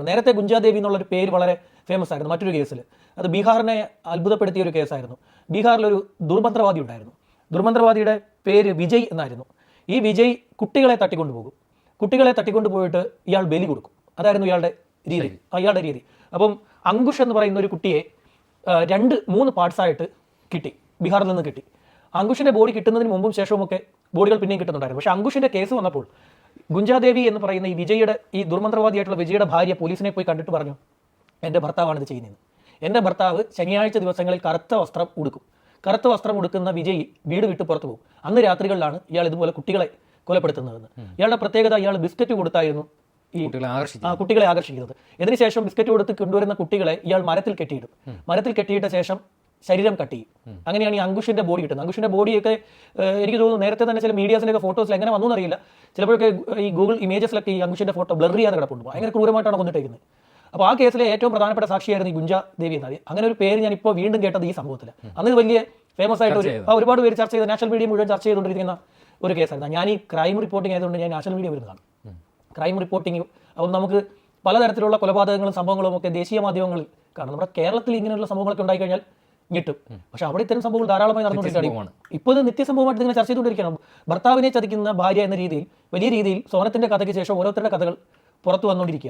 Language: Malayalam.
നേരത്തെ ഗുഞ്ചാദേവി എന്നുള്ളൊരു പേര് വളരെ ഫേമസ് ആയിരുന്നു മറ്റൊരു കേസിൽ. അത് ബീഹാറിനെ അത്ഭുതപ്പെടുത്തിയ ഒരു കേസായിരുന്നു. ബീഹാറിലൊരു ദുർമന്ത്രവാദി ഉണ്ടായിരുന്നു. ദുർമന്ത്രവാദിയുടെ പേര് വിജയ് എന്നായിരുന്നു. ഈ വിജയ് കുട്ടികളെ തട്ടിക്കൊണ്ടുപോകും. കുട്ടികളെ തട്ടിക്കൊണ്ടുപോയിട്ട് ഇയാൾ ബലി കൊടുക്കും. അതായിരുന്നു ഇയാളുടെ രീതി. അപ്പം അങ്കുഷ് എന്ന് പറയുന്ന ഒരു കുട്ടിയെ 2-3 പാർട്സായിട്ട് കിട്ടി, ബീഹാറിൽ നിന്ന് കിട്ടി. അങ്കുഷിന്റെ ബോഡി കിട്ടുന്നതിന് മുമ്പും ശേഷവുമൊക്കെ ബോഡികൾ പിന്നെയും കിട്ടുന്നുണ്ടായിരുന്നു. പക്ഷേ അങ്കുഷിന്റെ കേസ് വന്നപ്പോൾ ഗുഞ്ചാദേവി എന്ന് പറയുന്ന ഈ ദുർമന്ത്രവാദിയായിട്ടുള്ള വിജയുടെ ഭാര്യ പോലീസിനെ പോയി കണ്ടിട്ട് പറഞ്ഞു, എൻ്റെ ഭർത്താവാണ് ഇത് ചെയ്യുന്നത്. എൻ്റെ ഭർത്താവ് ശനിയാഴ്ച ദിവസങ്ങളിൽ കറുത്ത വസ്ത്രം ഉടുക്കും. കറുത്ത വസ്ത്രം ഉടുക്കുന്ന വിജയ് വീട് വിട്ട് പുറത്തു പോകും. അന്ന് രാത്രികളിലാണ് ഇയാൾ ഇതുപോലെ കുട്ടികളെ കൊലപ്പെടുത്തുന്നതെന്ന്. ഇയാളുടെ പ്രത്യേകത, ഇയാൾ ബിസ്ക്കറ്റ് കൊടുത്തായിരുന്നു ഈ കുട്ടികളെ ആകർഷിക്കുന്നത്. ഇതിനുശേഷം ബിസ്ക്കറ്റ് കൊടുത്ത് കൊണ്ടുവരുന്ന കുട്ടികളെ ഇയാൾ മരത്തിൽ കെട്ടിയിടും. മരത്തിൽ കെട്ടിയിട്ട ശേഷം ശരീരം കട്ട് ചെയ്യും. അങ്ങനെയാണ് ഈ അങ്കുഷിന്റെ ബോഡി കിട്ടുന്നത്. അങ്കുഷിന്റെ ബോഡിയൊക്കെ എനിക്ക് തോന്നുന്നു നേരത്തെ തന്നെ ചില മീഡിയാസിന്റെ ഫോട്ടോസിൽ എങ്ങനെ വന്നു എന്നറിയില്ല. ചിലപ്പോഴൊക്കെ ഈ ഗൂഗിൾ ഇമേജസിലൊക്കെ ഈ അങ്കുഷിന്റെ ഫോട്ടോ ബ്ലർ ചെയ്യാതെ കിടപ്പുണ്ട്. ഭയങ്കര ക്രൂരമായിട്ടാണ് കൊണ്ടിട്ടേക്കുന്നത്. അപ്പോൾ ആ കേസിലെ ഏറ്റവും പ്രധാനപ്പെട്ട സാക്ഷിയായിരുന്നു ഈ ഗുഞ്ചാദേവി എന്നത്. അങ്ങനെ ഒരു പേര് ഞാൻ ഇപ്പോൾ വീണ്ടും കേട്ടത് ഈ സംഭവത്തിൽ. അന്ന് വലിയ ഫേമസ് ആയിട്ട് ഒരുപാട് പേര് ചർച്ച ചെയ്ത് നാഷണൽ മീഡിയ മുഴുവൻ ചർച്ച ചെയ്തുകൊണ്ടിരിക്കുന്ന ഒരു കേസായിരുന്നു. ഞാൻ ഈ ക്രൈം റിപ്പോർട്ടിംഗ് ആയതുകൊണ്ട് ഞാൻ നാഷണൽ മീഡിയ വരുന്നതാണ്. ക്രൈം റിപ്പോർട്ടിംഗ് അപ്പം നമുക്ക് പലതരത്തിലുള്ള കൊലപാതകങ്ങളും സംഭവങ്ങളും ഒക്കെ ദേശീയ മാധ്യമങ്ങളിൽ കാണും. നമ്മുടെ കേരളത്തിൽ ഇങ്ങനെയുള്ള സംഭവങ്ങളൊക്കെ ഉണ്ടായിക്കഴിഞ്ഞാൽ ഞെട്ടും. പക്ഷെ അവിടെ ഇത്തരം സംഭവങ്ങൾ ധാരാളമായി നടന്നുകൊണ്ടിരിക്കുകയാണ്. ഇപ്പോൾ ഇത് നിത്യസംഭവമായിട്ട് ഇങ്ങനെ ചർച്ച ചെയ്തുകൊണ്ടിരിക്കണം. ഭർത്താവിനെ ചതിക്കുന്ന ഭാര്യ എന്ന രീതിയിൽ വലിയ രീതിയിൽ സോനത്തിന്റെ കഥയ്ക്ക് ശേഷം ഓരോരുത്തരുടെ കഥകൾ പുറത്തു വന്നുകൊണ്ടിരിക്കുകയാണ്.